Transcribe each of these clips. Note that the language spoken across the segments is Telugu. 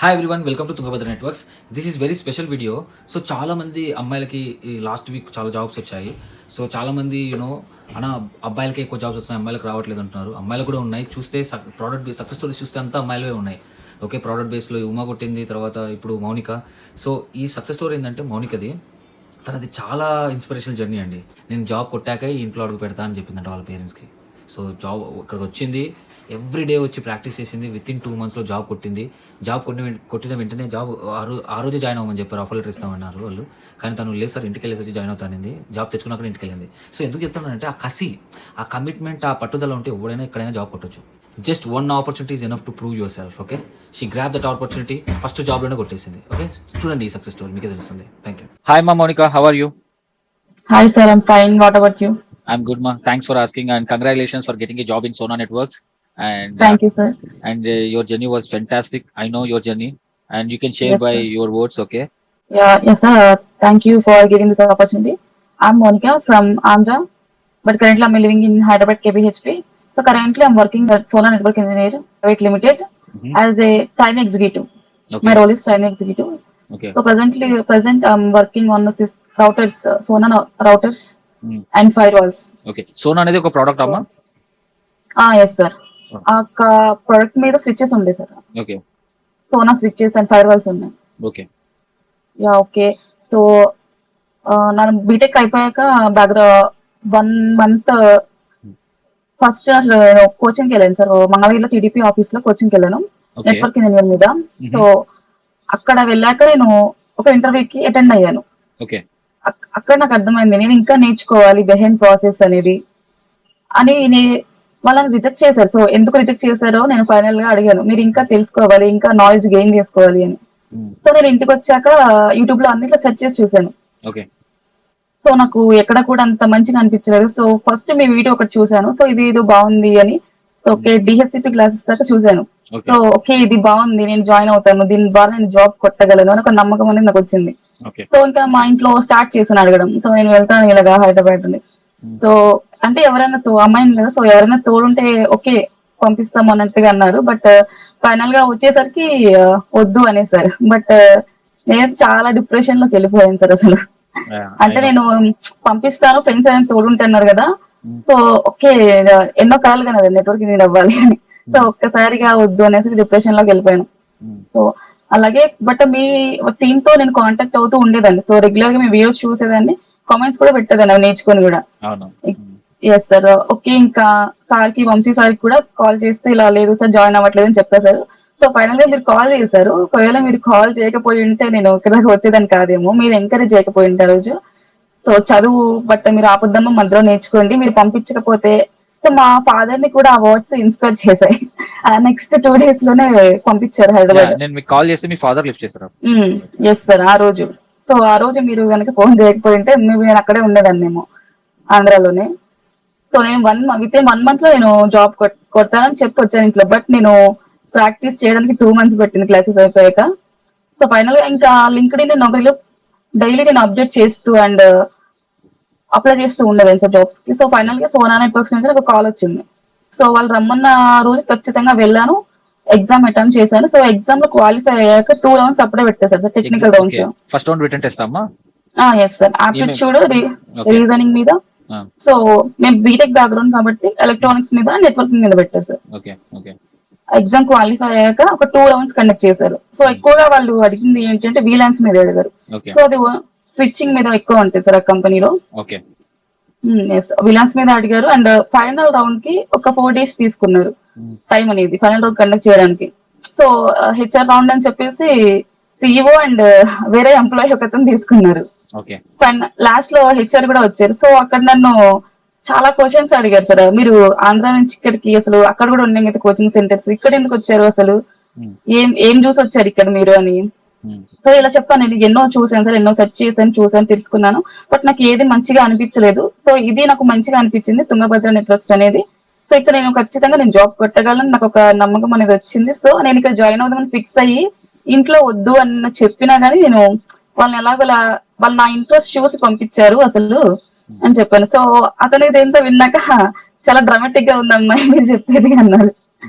Hi everyone, welcome to Tungabhadra networks. This is very special video. So చాలా మంది అమ్మాయిలకి ఈ లాస్ట్ వీక్ చాలా జాబ్స్ వచ్చాయి. సో చాలా మంది అన్న అబ్బాయిలకి ఎక్కువ జాబ్స్ వస్తున్నాయి, అమ్మాయిలకు రావట్లేదు అంటున్నారు. అమ్మాయిలు కూడా ఉన్నాయి. చూస్తే ప్రోడక్ట్ బేస్ సక్సెస్ స్టోరీస్ చూస్తే అంతా అమ్మాయిలవే ఉన్నాయి. ఓకే, ప్రోడక్ట్ బేస్లో ఉమా కొట్టింది, తర్వాత ఇప్పుడు మౌనిక. సో ఈ సక్సెస్ స్టోరీ ఏంటంటే మౌనికది, తనది చాలా ఇన్స్పిరేషనల్ జర్నీ అండి. నేను జాబ్ కొట్టాకే ఇంట్లో అడుగు పెడతా అని చెప్పిందంట వాళ్ళ పేరెంట్స్కి. సో జాబ్ ఇక్కడికి వచ్చింది, ఎవ్రీ డే వచ్చి ప్రాక్టీస్ చేసింది. విత్ ఇన్ 2 monthsలో జాబ్ కొట్టింది. జాబ్ కొట్టిన వెంటనే జాబ్ ఆ రోజు జాయిన్ అవ్వమని చెప్పారు, ఆఫర్ లెటర్ ఇస్తామన్నారు వాళ్ళు. కానీ తను లేదు సార్, ఇంటికి వెళ్ళేసి వచ్చి జాయిన్ అవుతానింది. జాబ్ తెచ్చుకున్నాక ఇంటికి వెళ్ళింది. సో ఎందుకు చెప్తానంటే ఆ కసి, ఆ కమిట్మెంట్, ఆ పట్టుదల ఉంటే ఎవడైనా ఎక్కడైనా జాబ్ కొట్టొచ్చు. Just one opportunity is enough to prove yourself. Okay, she grab that opportunity, first జాబ్లోనే కొట్టేసింది. ఓకే, చూడండి ఈ సక్సెస్ స్టోరీ, మీకే తెలుస్తుంది. Thank you. హాయ్ మా Mounika, how are you? Hi sir, I'm fine. What about you? I'm good, ma. Thanks for asking and congratulations for getting a job in Sona Networks. Thank you, sir. Your journey was fantastic. I know your journey, and you can share Yes, by sir. your words. Okay. Yes, sir. Thank you for giving this opportunity. I'm Monica from Andhra, but currently I'm living in Hyderabad, KBHP. So currently I'm working at Solar Network Engineer Private Limited as a trainee executive. Okay. My role is trainee executive. Okay. So present I'm working on the routers, Sona routers and firewalls. Okay. Sona అనేది ఒక ప్రోడక్ట్ అమ్మా. Yes, sir. ఆ ప్రోడక్ట్ మీద స్విచెస్ ఉండే sir. Okay. Sona switches and firewalls ఉన్నాయి. ఓకే. ఓకే. సో ನಾನು బీటెక్ అయిపోయాక దగ్గర 1 month ఫస్ట్ అసలు నేను కోచింగ్కి వెళ్ళాను సార్. మంగళగిరిలో టీడీపీ ఆఫీస్ లో కోచింగ్కి వెళ్ళాను నెట్వర్క్ ఇంజనీర్ మీద. సో అక్కడ వెళ్ళాక నేను ఒక ఇంటర్వ్యూకి అటెండ్ అయ్యాను. ఓకే. అక్కడ నాకు అర్థమైంది నేను ఇంకా నేర్చుకోవాలి బిహైండ్ ప్రాసెస్ అనేది అని. వాళ్ళని రిజెక్ట్ చేశారు. సో ఎందుకు రిజెక్ట్ చేశారో నేను ఫైనల్ గా అడిగాను, మీరు ఇంకా తెలుసుకోవాలి, ఇంకా నాలెడ్జ్ గెయిన్ చేసుకోవాలి అని. సో నేను ఇంటికి వచ్చాక యూట్యూబ్ లో అన్నిట్లో సెర్చ్ చేసి చూసాను. సో నాకు ఎక్కడ కూడా అంత మంచిగా అనిపించలేదు. సో ఫస్ట్ మీ వీడియో ఒకటి చూసాను. సో ఇది ఏదో బాగుంది అని. సో ఓకే, డిహెచ్సిపి క్లాసెస్ దాకా చూసాను. సో ఓకే, ఇది బాగుంది, నేను జాయిన్ అవుతాను, దీని ద్వారా నేను జాబ్ కొట్టగలను అని ఒక నమ్మకం అనేది నాకు వచ్చింది. సో ఇంకా మా ఇంట్లో స్టార్ట్ చేశాను అడగడం. సో నేను వెళ్తాను ఇలాగా హైదరాబాద్ నుండి. సో అంటే ఎవరైనా అమ్మాయిని కదా, సో ఎవరైనా తోడుంటే ఓకే పంపిస్తాం అన్నట్టుగా అన్నారు. బట్ ఫైనల్ గా వచ్చేసరికి వద్దు అనేసారు. బట్ నేను చాలా డిప్రెషన్ లోకి వెళ్ళిపోయాను సార్ అసలు. అంటే నేను పంపిస్తాను, ఫ్రెండ్స్ అనేది తోడుంటున్నారు కదా. సో ఓకే, ఎన్నో కాలాలుగా కదా నెట్వర్క్ నేను అవ్వాలి అని. సో ఒక్కసారిగా వద్దు అనేసి డిప్రెషన్ లోకి వెళ్ళిపోయాను. సో అలాగే బట్ మీ టీమ్ తో నేను కాంటాక్ట్ అవుతూ ఉండేదాన్ని. సో రెగ్యులర్ గా మీ వీడియోస్ చూసేదాన్ని, కామెంట్స్ కూడా పెట్టేదాన్ని అవి నేర్చుకొని కూడా. Yes sir. ఓకే, ఇంకా సార్ కి, వంశీ సార్ కి కూడా కాల్ చేస్తే ఇలా లేదు సార్ జాయిన్ అవ్వట్లేదు అని చెప్పేశారు. సో ఫైనల్ గా మీరు కాల్ చేశారు. ఒకవేళ మీరు కాల్ చేయకపోయి ఉంటే నేను ఇక్కడ వచ్చేదాన్ని కాదేమో. మీరు ఎంకరేజ్ చేయకపోయి ఉంటే ఆ రోజు. సో చదువు బట్ మీరు ఆపొద్దమ్మా, మధ్యలో నేర్చుకోండి, మీరు పంపించకపోతే. సో మా ఫాదర్ ని కూడా ఆ వర్డ్స్ ఇన్స్పైర్ చేశాయి. నెక్స్ట్ 2 days లోనే పంపించారు హైదరాబాద్. నేను మీకు కాల్ చేస్తే మీ ఫాదర్ లిఫ్ట్ చేశారు. ఎస్ సార్, ఆ రోజు. సో ఆ రోజు మీరు కనుక ఫోన్ చేయకపోయి ఉంటే నేను అక్కడే ఉండేదాన్నేమో, ఆంధ్రాలోనే. సో నేను విత్ ఇన్ 1 month లో నేను జాబ్ కొట్టానని చెప్పి వచ్చాను ఇంట్లో. బట్ నేను ప్రాక్టీస్ చేయడానికి 2 months పట్టింది క్లాసెస్ అయిపోయాక. సో ఫైనల్ గా ఇంకా లింక్డ్ఇన్, నౌకరీలో డైలీ నేను అప్డేట్ చేస్తూ అండ్ అప్లై చేస్తూ ఉండేదాన్ని సార్ జాబ్స్ కి. సో ఫైనల్ గా సోనా నెట్వర్క్స్ నుంచి ఒక కాల్ వచ్చింది. సో వాళ్ళు రమ్మన్న రోజు ఖచ్చితంగా వెళ్ళాను, ఎగ్జామ్ అటెంప్ట్ చేశాను. సో ఎగ్జామ్ లో క్వాలిఫై అయ్యాక 2 rounds అప్పుడే పెట్టేశారు sir, technical rounds. First round written test అమ్మా. ఎస్ సార్, ఆప్టిట్యూడ్, రీజనింగ్ మీద. సో మేము బీటెక్ బ్యాక్గ్రౌండ్ కాబట్టి ఎలక్ట్రానిక్స్ మీద, నెట్వర్కింగ్ మీద పెట్టారు సార్. ఎగ్జామ్ క్వాలిఫై అయ్యాక ఒక 2 rounds కండక్ట్ చేశారు. సో ఎక్కువగా వాళ్ళు అడిగింది ఏంటంటే వీలాన్స్ మీద అడిగారు. సో అది స్విచ్చింగ్ మీద ఎక్కువ ఉంటుంది సార్ ఆ కంపెనీలో. విలాన్స్ మీద అడిగారు. అండ్ ఫైనల్ రౌండ్ కి ఒక 4 days తీసుకున్నారు టైం అనేది ఫైనల్ రౌండ్ కండక్ట్ చేయడానికి. సో హెచ్ఆర్ రౌండ్ అని చెప్పేసి సిఇఓ అండ్ వేరే ఎంప్లాయీ ఒకతను తీసుకున్నారు. లాస్ట్ లో హెచ్ఆర్ కూడా వచ్చారు. సో అక్కడ నన్ను చాలా క్వశ్చన్స్ అడిగారు సార్. మీరు ఆంధ్ర నుంచి ఇక్కడికి అసలు అక్కడ కూడా ఉన్నాయి కదా కోచింగ్ సెంటర్స్, ఇక్కడ ఎందుకు వచ్చారు అసలు, ఏం చూసి వచ్చారు ఇక్కడ మీరు అని. సో ఇలా చెప్పాను, నేను ఎన్నో చూసాను సార్, ఎన్నో సెర్చ్ చేశాను, చూసాను, తెలుసుకున్నాను. బట్ నాకు ఏది మంచిగా అనిపించలేదు. సో ఇది నాకు మంచిగా అనిపించింది, తుంగభద్ర నెట్వర్క్స్ అనేది. సో ఇక్కడ నేను ఖచ్చితంగా నేను జాబ్ కొట్టగలను, నాకు ఒక నమ్మకం అనేది వచ్చింది. సో నేను ఇక్కడ జాయిన్ అవుదామని ఫిక్స్ అయ్యి, ఇంట్లో వద్దు అని చెప్పినా గానీ నేను వాళ్ళని ఎలాగోలా, వాళ్ళు నా ఇంట్రెస్ట్ చూసి పంపించారు అసలు అని చెప్పాను. సో అతను ఇదేంతో విన్నాక చాలా డ్రామాటిక్ గా ఉందమ్మా మీరు చెప్పేది అన్నారు.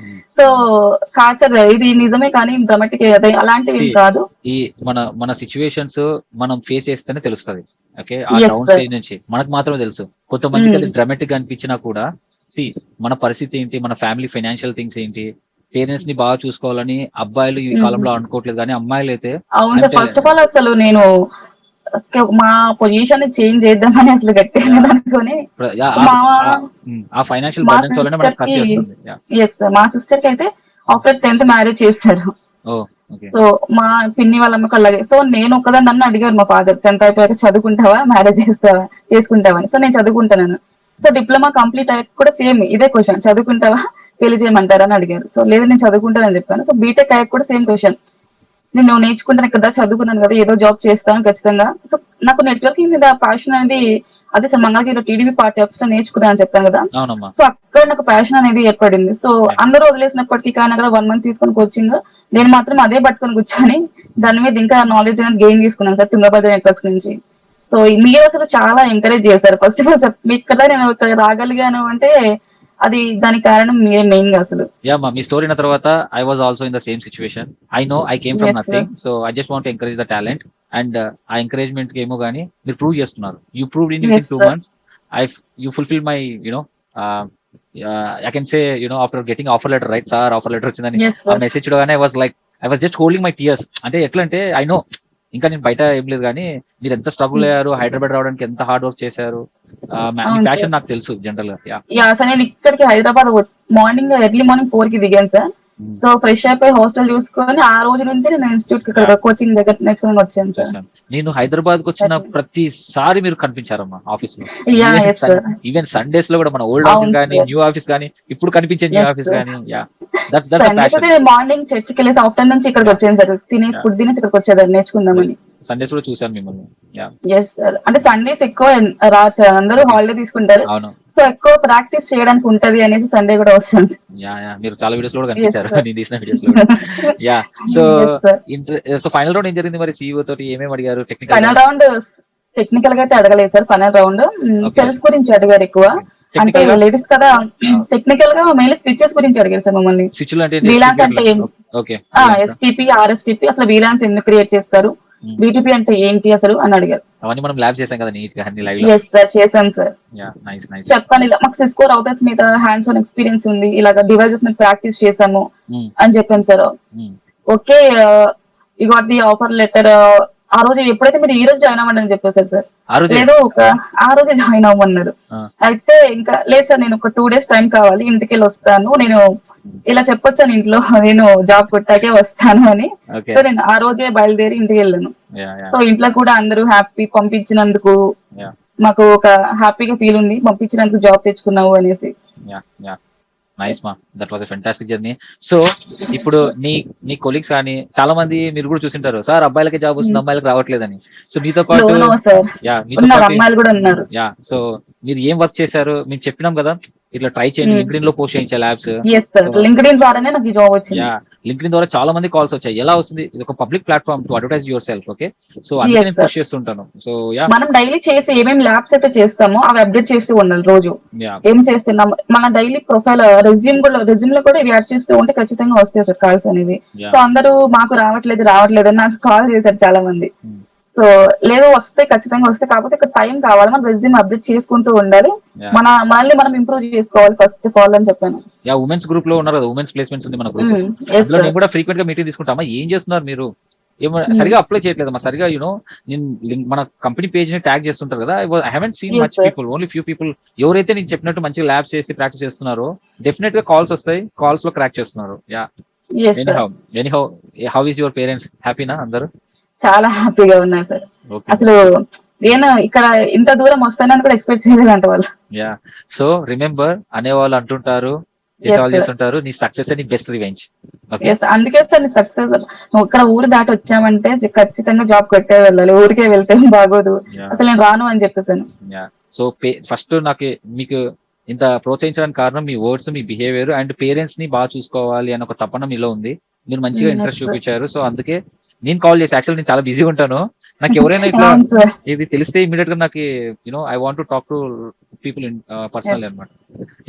సో కాచర్ ఇది నిజమే కానీ డ్రామాటిక్ అలాంటివి ఏం See, కాదు. ఈ మన సిచ్యువేషన్స్ మనం ఫేస్ చేస్తేనే తెలుస్తది. ఓకే. ఆ ఎస్ డౌన్ సార్. స్టేజ్ నుంచి మనకు మాత్రమే తెలుసు. కొంతమందికి అది డ్రామాటిక్ గా అనిపించినా కూడా మన పరిస్థితి ఏంటి, మన ఫ్యామిలీ ఫైనాన్షియల్ థింగ్స్ ఏంటి, పేరెంట్స్ ని బాగా చూసుకోవాలని అబ్బాయిలు ఈ కాలంలో అనుకోవట్లేదు, కానీ అమ్మాయిలు అయితే అవును సార్. ఫస్ట్ ఆఫ్ ఆల్ అసలు నేను మా పొజిషన్ చేంజ్ చేద్దామని అసలు గట్టిగా అనుకొని మా ఆ ఫైనాన్షియల్ మా బర్డెన్స్ వల్లనే సిస్టర్ మనకు కి కసి వస్తుంది. ఎస్ సార్, మా సిస్టర్ కి అయితే ఆఫ్టర్ 10th మ్యారేజ్ చేశారు. ఓ ఓకే. సో మా పిన్ని వాళ్ళ అమ్మకి అలాగే. సో నేను ఒక్కదాన్ని, నన్ను అడిగారు మా ఫాదర్ 10th అయిపోయాక చదువుకుంటావా, మ్యారేజ్ చేస్తావా, చేసుకుంటావా అని. సో నేను చదువుకుంటాను. సో డిప్లొమా కంప్లీట్ అయ్యాక కూడా సేమ్ ఇదే క్వశ్చన్, చదువుకుంటావా పెళ్లి చేయమంటారా అని అడిగారు. సో లేదు నేను చదువుకుంటానని చెప్పాను. సో బీటెక్ అయ్యాక కూడా సేమ్ క్వశ్చన్, నేను నేర్చుకుంటాను కదా, చదువుకున్నాను కదా, ఏదో జాబ్ చేస్తాను ఖచ్చితంగా. సో నాకు నెట్వర్కింగ్ మీద ప్యాషన్ అనేది అదే సార్, మంగళగిరిలో టీడీపీ పార్టీ ఆఫీస్ లో నేర్చుకున్నాను అని చెప్పాను కదా. అవునమ్మా. సో అక్కడ నాకు ప్యాషన్ అనేది ఏర్పడింది. సో అందరూ వదిలేసినప్పటికీ కానీ అక్కడ 1 month తీసుకొని కోచింగ్, నేను మాత్రం అదే పట్టుకొని కూర్చొని దాని మీద ఇంకా నాలెడ్జ్ అనేది గెయిన్ చేసుకున్నాను సార్ తుంగభద్ర నెట్వర్క్స్ నుంచి. సో మీరు అసలు చాలా ఎంకరేజ్ చేశారు. ఫస్ట్ ఆఫ్ ఆల్ మీకు కదా నేను ఇక్కడ రాగలిగాను అంటే అది దానికి కారణం మీరే మెయిన్ గా అసలు. యా మా మీ స్టోరీ అయిన తర్వాత I was also in the same situation. I know I came from yes sir. Nothing, so I just want encourage the talent. And ఆ ఎంకరేజ్మెంట్ కి ఏమో కానీ మీరు ప్రూవ్ చేస్తున్నారు. You prove in with yes in 2 sir. months. You fulfil my I can say after getting offer letter, right sir offer letter వచ్చిందని ఎస్ ఆ సార్. మెసేజ్ చూడగానే I was just holding my tears. అంటే ఎట్లా అంటే ఐ నో ఇంకా నేను బయట ఏం లేదు, కానీ మీరు ఎంత స్ట్రగుల్ అయ్యారు, హైదరాబాద్ రావడానికి ఎంత హార్డ్ వర్క్ చేశారు, మీ అవును ప్యాషన్ సార్. నాకు తెలుసు జనరల్ గా. యా. యా సార్, నేను ఇక్కడికి హైదరాబాద్ మార్నింగ్ ఎర్లీ మార్నింగ్ 4 కి దిగాను సార్. సో ఫ్రెష్ అయిపోయి హాస్టల్ చూసుకొని ఆ రోజు నుంచి నేను ఇన్స్టిట్యూట్ కి ఇక్కడ కోచింగ్ దగ్గర నేర్చుకుని వచ్చాను సార్. చూసాను. నేను హైదరాబాద్ కు వచ్చిన ప్రతిసారి మీరు కనిపించారమ్మా ఆఫీస్ లో. Yeah yes sir. Even Sundays లో కూడా మన ఓల్డ్ ఆఫీస్ అవును కానీ సార్. న్యూ ఆఫీస్ కానీ ఇప్పుడు కనిపించే న్యూ ఎస్ ఆఫీస్ సార్. కానీ, yeah that's the Sundays passion. అయితే మార్నింగ్ చర్చికి వెళ్ళేసి ఆఫ్టర్నూన్ నుంచి ఇక్కడికి వచ్చాను సార్. తినేసి ఫుడ్ తినేసి ఇక్కడికి వచ్చేదాన్ని నేర్చుకుందామని. సండేస్ కూడా చూసాను మిమ్మల్ని. యా. Yes sir. అంటే సండేస్ ఎక్కువ రాదు సార్, అందరూ హాలిడే తీసుకుంటారు. అవును. సో ఎక్కువ ప్రాక్టీస్ చేయడానికి ఉంటది అనేసి సండే కూడా వస్తుంది. యా యా మీరు చాలా వీడియోస్ లో కూడా ఎస్ కనిపించారు సార్. నేను తీసిన వీడియోస్ లో. Yeah. So yes sir. So final round ఏం జరిగింది మరి? CEO తోటి ఏమేమి అడిగారు టెక్నికల్ గా? ఫైనల్ రౌండ్ టెక్నికల్ గా అయితే అడగలేదు sir. Final round okay. Self గురించి అడిగారు ఎక్కువ. అంటే టెక్నికల్ గా లేడీస్ కదా, టెక్నికల్ గా మెయిన్లీ స్విచెస్ గురించి అడిగారు సార్ మమ్మల్ని. స్విచ్లు అంటే వీలాన్స్ అంటే ఓకే. ఎస్టిపి ఆర్ఎస్టిపి అసలు వీలాన్స్ ఎందుకు క్రియేట్ చేస్తారు, బీటీపీ అంటే ఏంటి అసలు అని అడిగారు. అవన్నీ మనం ల్యాబ్ చేసాం కదా నీట్ గా అన్ని లైవ్ లో. ఎస్ సార్, చేశాం సార్. Yeah nice nice. చెప్పాను ఇలా మాకు సిస్కో రౌటర్స్ మీద హ్యాండ్స్ ఆన్ ఎక్స్పీరియన్స్ ఉంది, ఇలాగ డివైజెస్ మీద ప్రాక్టీస్ చేసాము అని చెప్పాం sir. Okay, you got the offer letter. ఆ రోజు ఎప్పుడైతే మీరు ఈ రోజు జాయిన్ అవ్వండి అని చెప్పేసారు సార్. ఆ రోజే లేదు ఆ రోజే జాయిన్ అవ్వమన్నారు. అయితే ఇంకా లేదు సార్, నేను ఒక 2 days టైం కావాలి, ఇంటికి వెళ్ళి వస్తాను, నేను ఇలా చెప్పొచ్చాను ఇంట్లో, నేను జాబ్ కొట్టాకే వస్తాను అని. ఓకే. సో నేను ఆ రోజే బయలుదేరి ఇంటికి వెళ్ళాను. యా యా సో ఇంట్లో కూడా అందరూ హ్యాపీ, పంపించినందుకు యా మాకు ఒక హ్యాపీగా ఫీల్ ఉంది, పంపించినందుకు జాబ్ తెచ్చుకున్నావు అనేసి. యా యా నైస్ మా, that was a fantastic journey. So ఇప్పుడు నీ కొలీగ్స్ కానీ చాలా మంది మీరు కూడా చూసింటారు, సార్ అబ్బాయిలకి జాబ్ వస్తుంది అమ్మాయిలకి రావట్లేదని. సో మీతో పాటు No, no, sir. యా మీతో ఉన్నారు, పాటు అమ్మాయిలు కూడా ఉన్నారు. యా సో మీరు ఏం వర్క్ చేశారు మేము చెప్పినాం కదా, ఇట్లా ట్రై చేయండి, లింక్డ్ఇన్ లో పోస్ట్ చేయించే ల్యాబ్స్. ఎస్ సార్, లింక్డ్ఇన్ ద్వారానే నాకు ఈ జాబ్ వచ్చింది. యా లింక్డ్ఇన్ ద్వారా చాలా మంది కాల్స్ వచ్చాయి. ఎలా వస్తుంది, ఇది ఒక public platform to advertise your self. Okay. So అందుకే Yes, నేను sir. పోస్ట్ చేస్తుంటాను. సో యా మనం డైలీ చేసి ఏమేమి ల్యాబ్స్ అయితే చేస్తామో అవి అప్డేట్ చేస్తూ ఉండాలి రోజు. యా ఏం చేస్తున్నాం మన డైలీ ప్రొఫైల్ రెజ్యూమ్ లో కూడా ఇవి యాడ్ చేస్తూ ఉంటే ఖచ్చితంగా వస్తాయి సార్ కాల్స్ అనేవి. యా సో అందరూ మాకు రావట్లేదు అని నాకు కాల్ చేశారు చాలా మంది. సో లేదు, వస్తే ఖచ్చితంగా వస్తే, కాకపోతే ఇక్కడ టైం కావాలి, మన రెజ్యూమ్ అప్డేట్ చేసుకుంటూ ఉండాలి, Yeah. మనల్ని మనం ఇంప్రూవ్ చేసుకోవాలి ఫస్ట్ ఆఫ్ ఆల్ అని చెప్పాను. యా ఉమెన్స్ గ్రూప్ లో ఉన్నారు కదా, ఉమెన్స్ ప్లేస్మెంట్స్ ఉంది మన గ్రూప్. Yes, అందులో sir. నేను కూడా ఫ్రీక్వెంట్ గా మీటింగ్ తీసుకుంటామా, ఏం చేస్తున్నారు మీరు, ఏమో సరిగా అప్లై చేయట్లేదు మా, సరిగా నేను మన కంపెనీ పేజ్ ని ట్యాగ్ చేస్తుంటారు కదా, I haven't seen Yes, much sir. People, only few people ఎవరైతే నేను చెప్పినట్టు మంచిగా ల్యాబ్స్ చేసి ప్రాక్టీస్ చేస్తున్నారో డెఫినెట్ గా కాల్స్ వస్తాయి, కాల్స్ లో క్రాక్ చేస్తున్నారు. Yeah Yes, sir. Anyhow how is your parents, హ్యాపీనా అందరు? చాలా హ్యాపీగా ఉన్నారు సార్. ఓకే. అసలు నేను ఇక్కడ ఇంత దూరం వస్తానని కూడా ఎక్స్పెక్ట్ చేయలేదంట వాళ్ళు. యా సో రిమెంబర్ అనేవాళ్ళు అంటుంటారు, Yes, చేసేవాళ్ళు sir. చేస్తుంటారు, నీ సక్సెస్ నీ బెస్ట్ రివెంజ్. ఓకే. Yes, అందుకే సార్ సక్సెస్, నువ్వు ఇక్కడ ఊరు దాటి వచ్చామంటే ఖచ్చితంగా జాబ్ కొట్టే వెళ్ళాలి, ఊరికే వెళ్తే బాగోదు, Yeah. అసలు నేను రాను అని చెప్పేసాను. యా సో ఫస్ట్ మీకు ఇంత ప్రోత్సహించడానికి కారణం మీ వర్డ్స్, మీ బిహేవియర్ అండ్ పేరెంట్స్ ని బాగా చూసుకోవాలి అనే ఒక తపన మీలో ఉంది. మీరు మంచిగా Yes, ఇంట్రెస్ట్ sir. చూపించారు. సో అందుకే నేను కాల్ చేసి, యాక్చువల్ నేను చాలా బిజీగా ఉంటాను, నాకు ఎవరైనా ఇట్లా అవును సార్. ఇది తెలిస్తే ఇమీడియట్ గా నాకు I want to talk to people in personal అనమాట.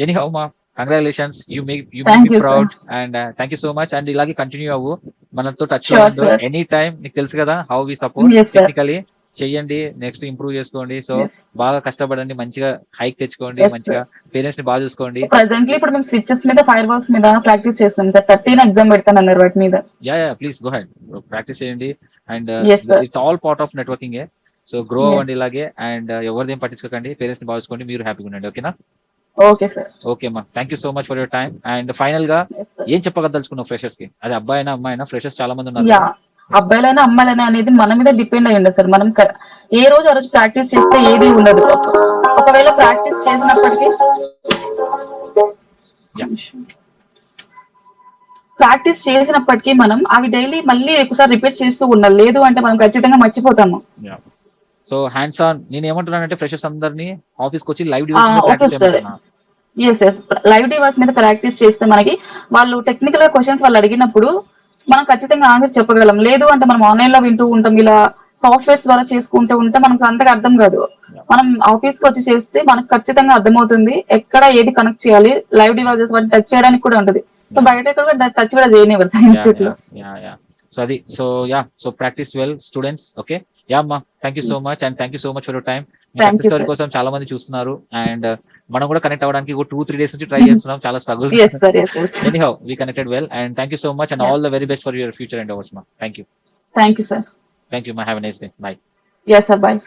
ఎనీ హౌ మా congratulations, you make Thank me you, sir. Proud and thank you so much. And ఇలాగే కంటిన్యూ అవ్వు, మనతో టచ్ లో Sure, ఉండు sir. Any time. నీకు తెలుసు కదా how we support Yes, sir. Technically. చెయ్యండి, నెక్స్ట్ ఇంప్రూవ్ చేసుకోండి. So Yes. బాగా కష్టపడండి, మంచిగా హైక్ తెచ్చుకోండి, Yes, మంచిగా పేరెంట్స్ ని బాగా చూసుకోండి. ప్రెసెంట్లీ ఇప్పుడు మేము స్విచెస్ మీద ఫైర్ వర్క్స్ మీద ప్రాక్టీస్ చేస్తున్నాం సార్. 13 ఎగ్జామ్ పెడతానన్నారు వాటి మీద. Yeah please go head, practice చేయండి. And Yes, sir. It's all part of networking. So grow Yes. అవ్వండి ఇలాగే. అండ్ ఎవరిదేం పట్టించుకోకండి, పేరెంట్స్ ని బాగా చూసుకోండి, మీరు హ్యాపీగా ఉండండి. ఓకేనా? Okay sir. ఓకే అమ్మా, thank you so much for your time. And final గా Yes, sir. ఏం చెప్పగదలుచుకున్నావు ఫ్రెషర్స్ కి? అది అబ్బాయి అయినా అమ్మాయి అయినా, ఫ్రెషర్స్ చాలా మంది ఉన్నారు యా, కదా. అబ్బాయిలైనా అమ్మాయిలైనా అనేది మన మీద డిపెండ్ అయి ఉండదు సార్. మనం ఏ రోజు ఆ రోజు ప్రాక్టీస్ చేస్తే ఏది ఉండదు. ఒకవేళ ప్రాక్టీస్ చేసినప్పటికీ Yeah. ప్రాక్టీస్ చేసినప్పటికీ మనం అవి డైలీ మళ్ళీ ఒకసారి రిపీట్ చేస్తూ ఉండాలి. లేదు అంటే మనం ఖచ్చితంగా మర్చిపోతాము. సో హ్యాండ్స్ ఆన్, నేను ఏమంటున్నానంటే ఫ్రెషర్స్ అందరినీ ఆఫీస్కి వచ్చి లైవ్ ఓకే ప్రాక్టీస్ సార్. చేయమంటున్నా. ఎస్ లైవ్ డివైస్ మీద ప్రాక్టీస్ చేస్తే మనకి వాళ్ళు టెక్నికల్ గా క్వశ్చన్స్ వాళ్ళు అడిగినప్పుడు మనం ఖచ్చితంగా ఆన్సర్ చెప్పగలం. లేదు అంటే మనం ఆన్లైన్ లో వింటూ ఉంటాం, ఇలా సాఫ్ట్వేర్స్ ద్వారా చేసుకుంటూ ఉంటే మనకు అంతగా అర్థం కాదు. మనం ఆఫీస్ కి వచ్చి చేస్తే మనకు ఖచ్చితంగా అర్థమవుతుంది ఎక్కడ ఏది కనెక్ట్ చేయాలి. లైవ్ డివైసెస్ వాటిని టచ్ చేయడానికి కూడా ఉంటుంది. సో బయట ఎక్కడ టచ్ కూడా చేయనివ్వరు ఇన్స్టిట్యూట్ లో. సో అది so practice well students. Okay అమ్మా, thank you so much. And thank you so much for your time. Thank success you, story sir. కోసం చాలా మంది చూస్తున్నారు. అండ్ మనం కూడా కనెక్ట్ అవ్వడానికి 2-3 డేస్ నుంచి ట్రై చేస్తున్నాం, చాలా struggles. Yes sir. Anyhow we connected well. And thank you so much. And Yeah. All the very best for your future and ours మా. Thank you thank you sir. మా. Have a nice day. Bye. Yes sir, bye.